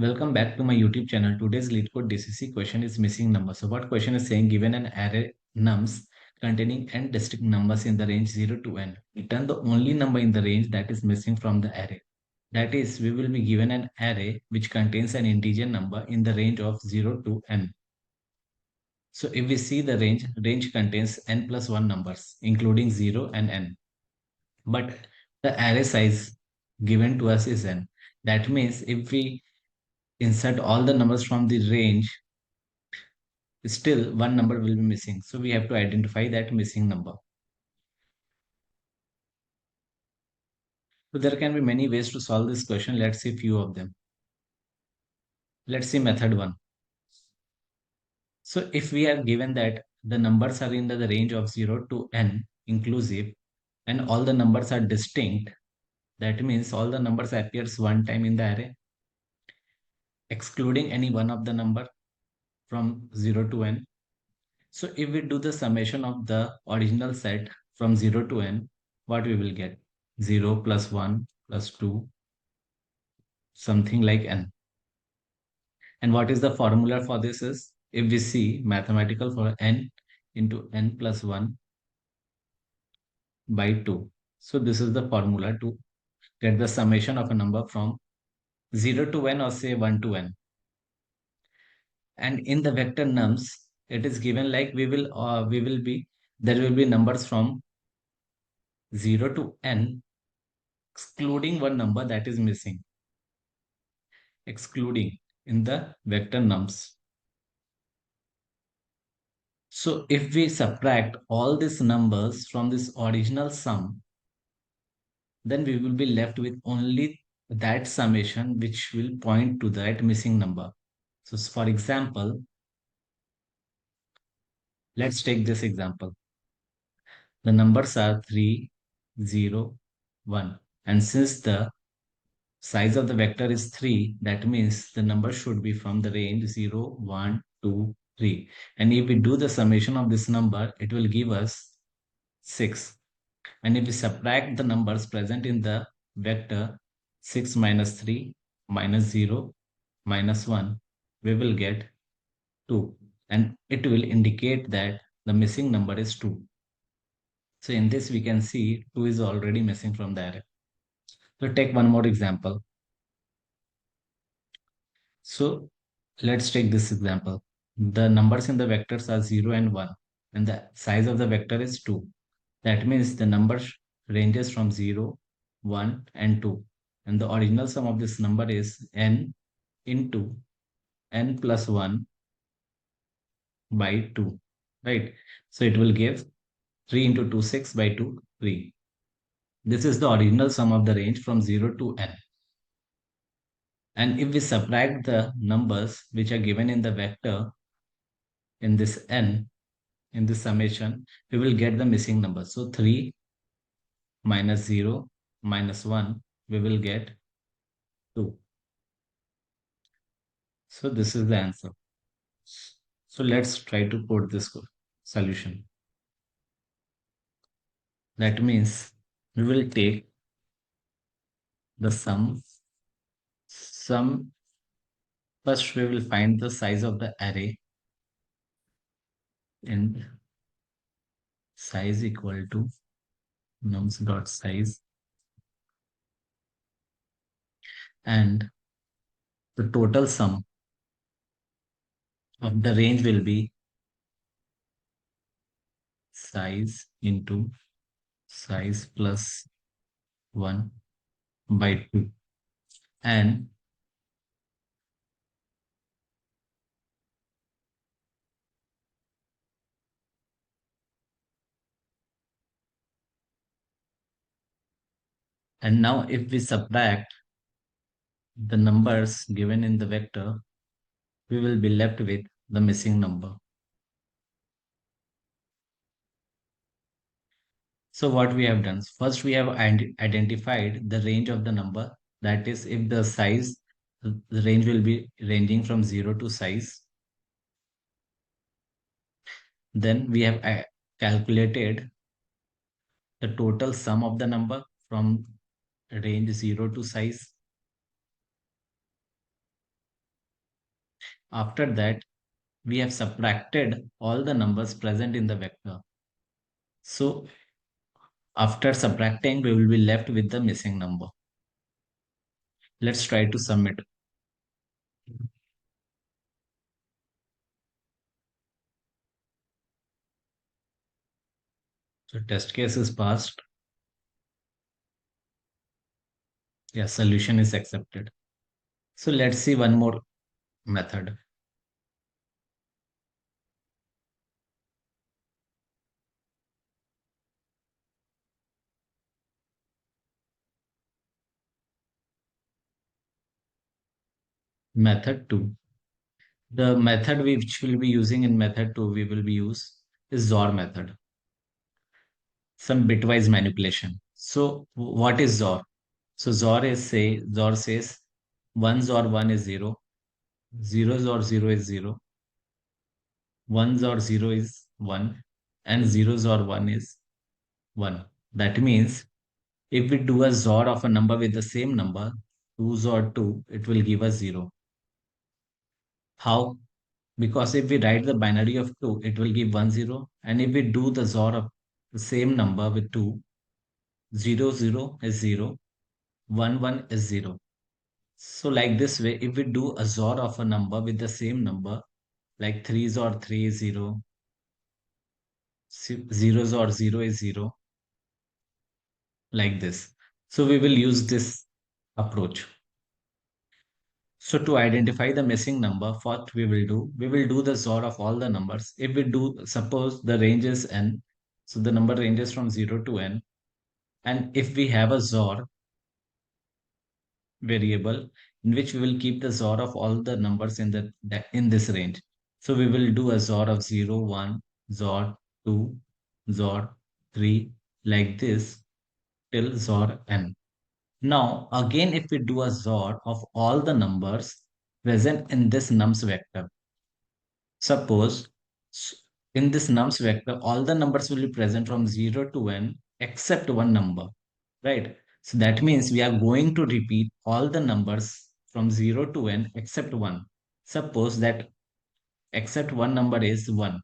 Welcome back to my YouTube channel. Today's LeetCode DCC question is missing number. So what question is saying, given an array nums containing n distinct numbers in the range 0 to n, return the only number in the range that is missing from the array. That is, we will be given an array which contains an integer number in the range of 0 to n. So if we see the range contains n plus 1 numbers, including 0 and n. But the array size given to us is n. That means if we insert all the numbers from the range, still one number will be missing. So we have to identify that missing number. So there can be many ways to solve this question. Let's see few of them. Let's see method one. So if we are given that the numbers are in the range of 0 to n inclusive and all the numbers are distinct, that means all the numbers appears one time in the array, excluding any one of the number from 0 to n. So if we do the summation of the original set from 0 to n, what we will get? 0 plus 1 plus 2, something like n. And what is the formula for this is, if we see mathematical for n into n plus 1 by 2. So this is the formula to get the summation of a number from 0 to n or say 1 to n. And in the vector nums, it is given like there will be numbers from 0 to n excluding one number that is missing, excluding in the vector nums. So if we subtract all these numbers from this original sum, then we will be left with only that summation which will point to that missing number. So for example, let's take this example. The numbers are 3, 0, 1. And since the size of the vector is 3, that means the number should be from the range 0, 1, 2, 3. And if we do the summation of this number, it will give us 6. And if we subtract the numbers present in the vector 6 minus 3 minus 0 minus 1, we will get 2. And it will indicate that the missing number is 2. So in this we can see 2 is already missing from the array. So take one more example. So let's take this example. The numbers in the vectors are 0 and 1, and the size of the vector is 2. That means the number ranges from 0, 1, and 2. And the original sum of this number is n into n plus 1 by 2, right? So it will give 3 into 2, 6 by 2, 3. This is the original sum of the range from 0 to n. And if we subtract the numbers which are given in the vector in this n, in this summation, we will get the missing number. So 3 minus 0 minus 1, we will get 2. So this is the answer. So let's try to put this solution. That means we will take the sum. First we will find the size of the array, and size equal to nums dot size, and the total sum of the range will be size into size plus 1 by 2. And now if we subtract the numbers given in the vector, we will be left with the missing number. So what we have done, first we have identified the range of the number. That is, if the size, the range will be ranging from 0 to size. Then we have calculated the total sum of the number from range 0 to size. After that, we have subtracted all the numbers present in the vector. So after subtracting, we will be left with the missing number. Let's try to submit. So test case is passed. Yeah, solution is accepted. So let's see one more method. Method 2. The method which we'll be using in method 2, we will be use is XOR method. Some bitwise manipulation. So what is XOR? So XOR says 1 XOR 1 is 0, 0 XOR 0 is 0, 1 XOR 0 is 1, and 0 XOR 1 is 1. That means if we do a XOR of a number with the same number, 2 XOR 2, it will give us 0. How? Because if we write the binary of 2, it will give 1 0. And if we do the XOR of the same number with 2, 0 0 is 0, 1 1 is 0. So like this way, if we do a XOR of a number with the same number, like 3 XOR 3 is 0, 0 XOR 0 is 0, like this. So we will use this approach. So to identify the missing number, what we will do the XOR of all the numbers. If we do, suppose the range is n, so the number ranges from 0 to n. And if we have a XOR variable in which we will keep the XOR of all the numbers in in this range. So we will do a XOR of 0, 1, XOR 2, XOR 3, like this till XOR n. Now, again, if we do a XOR of all the numbers present in this nums vector, suppose in this nums vector, all the numbers will be present from 0 to n except one number, right? So that means we are going to repeat all the numbers from 0 to n except one. Suppose that except one number is 1.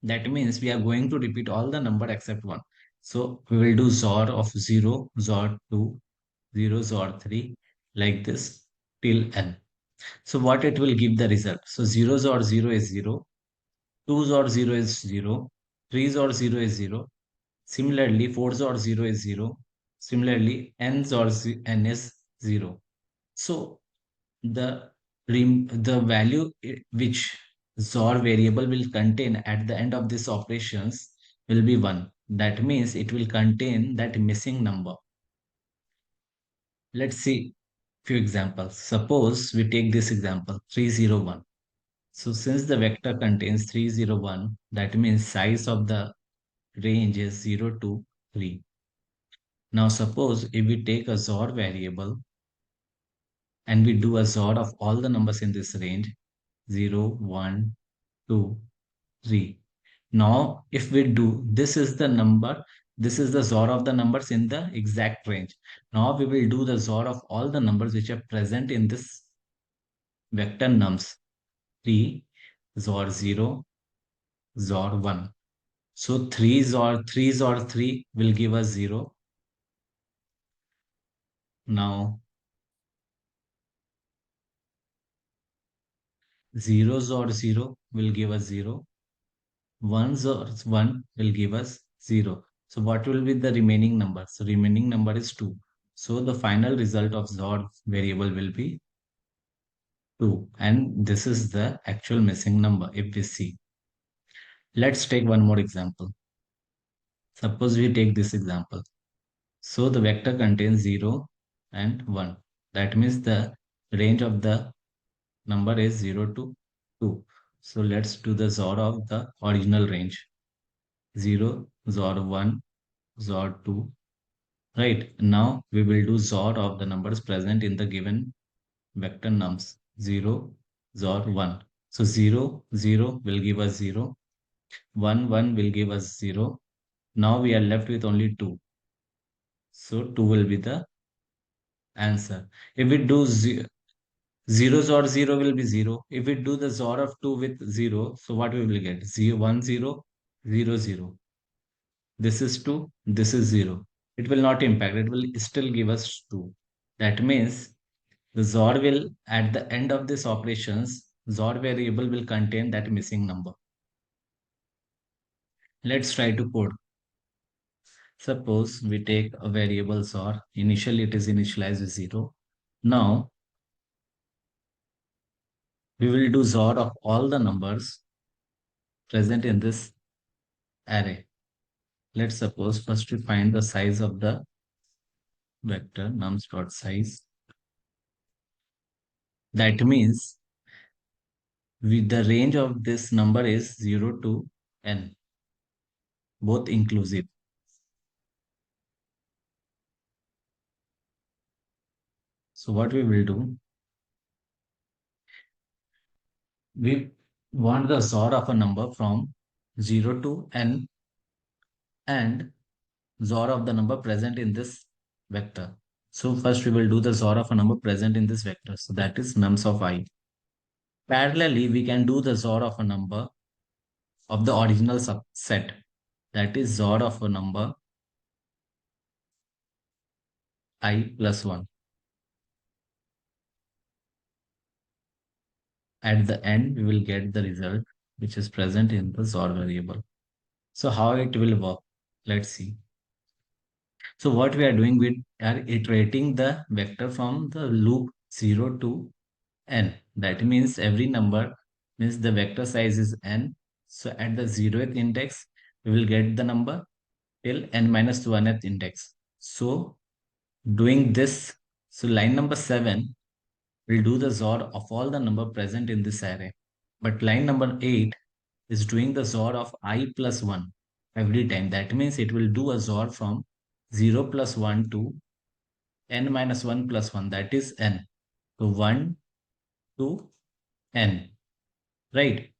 That means we are going to repeat all the number except 1. So we will do XOR of 0, XOR 2, 0 XOR 3, like this till n. So what it will give the result? So 0 XOR 0 is 0, 2 XOR 0 is 0, 3 XOR 0 is 0. Similarly, 4 XOR 0 is 0. Similarly, n XOR n is 0. So the the value which XOR variable will contain at the end of this operations will be 1. That means it will contain that missing number. Let's see few examples. Suppose we take this example 301. So since the vector contains 301, that means size of the range is 0 to 3. Now suppose if we take a XOR variable and we do a XOR of all the numbers in this range 0, 1, 2, 3. Now if we do, this is the number, this is the XOR of the numbers in the exact range. Now we will do the XOR of all the numbers which are present in this vector nums 3, XOR 0, XOR 1. So 3 XOR 3 will give us 0. Now 0 XOR 0 will give us 0. 1 XOR 1 will give us 0. So what will be the remaining number? So remaining number is 2. So the final result of XOR variable will be 2. And this is the actual missing number if we see. Let's take one more example. Suppose we take this example. So the vector contains 0 and 1. That means the range of the number is 0 to 2. So let's do the XOR of the original range. 0, XOR 1, XOR 2. Right. Now we will do XOR of the numbers present in the given vector nums. 0, XOR 1. So 0, 0 will give us 0. 1, 1 will give us 0. Now we are left with only 2. So 2 will be the answer. If we do 0 XOR 0 will be 0. If we do the XOR of 2 with 0, so what we will get? 0, 1, 0, 0, 0. This is 2, this is 0. It will not impact, it will still give us 2. That means the XOR will, at the end of this operations, XOR variable will contain that missing number. Let's try to code. Suppose we take a variable XOR. Initially, it is initialized with 0. Now, we will do XOR of all the numbers present in this array. Let's suppose first we find the size of the vector nums.size. That means the range of this number is 0 to n, both inclusive. So what we will do, we want the XOR of a number from 0 to n and XOR of the number present in this vector. So first we will do the XOR of a number present in this vector. So that is nums of I. Parallelly, we can do the XOR of a number of the original subset. That is XOR of a number I plus 1. At the end, we will get the result which is present in the XOR variable. So how it will work? Let's see. So what we are doing, we are iterating the vector from the loop 0 to n. That means every number means the vector size is n. So at the 0th index, we will get the number till n minus 1th index. So doing this, so line number 7 will do the XOR of all the number present in this array. But line number 8 is doing the XOR of I plus 1 every time. That means it will do a XOR from 0 plus 1 to n minus 1 plus 1, that is n. So 1 to n, right?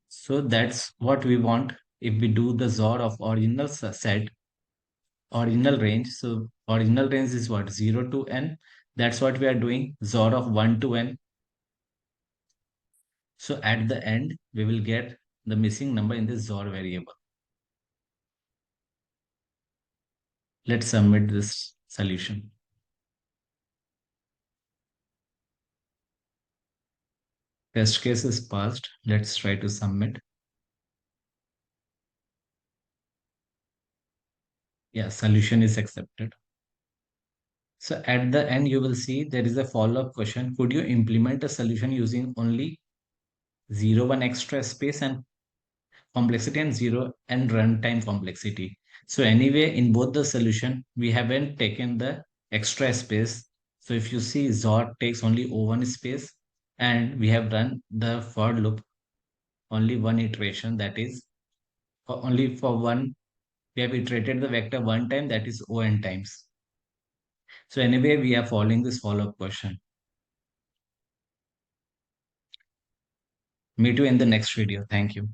So that's what we want if we do the XOR of original set, original range. So original range is what? 0 to n. That's what we are doing. XOR of 1 to n. So at the end, we will get the missing number in this XOR variable. Let's submit this solution. Test case is passed. Let's try to submit. Yeah, solution is accepted. So at the end, you will see there is a follow-up question. Could you implement a solution using only 0, 1 extra space and complexity and 0 and runtime complexity? So anyway, in both the solution, we haven't taken the extra space. So if you see, XOR takes only O1 space and we have run the for loop only one iteration, that is only for one, we have iterated the vector one time, that is O(n) times. So anyway, we are following this follow-up question. Meet you in the next video. Thank you.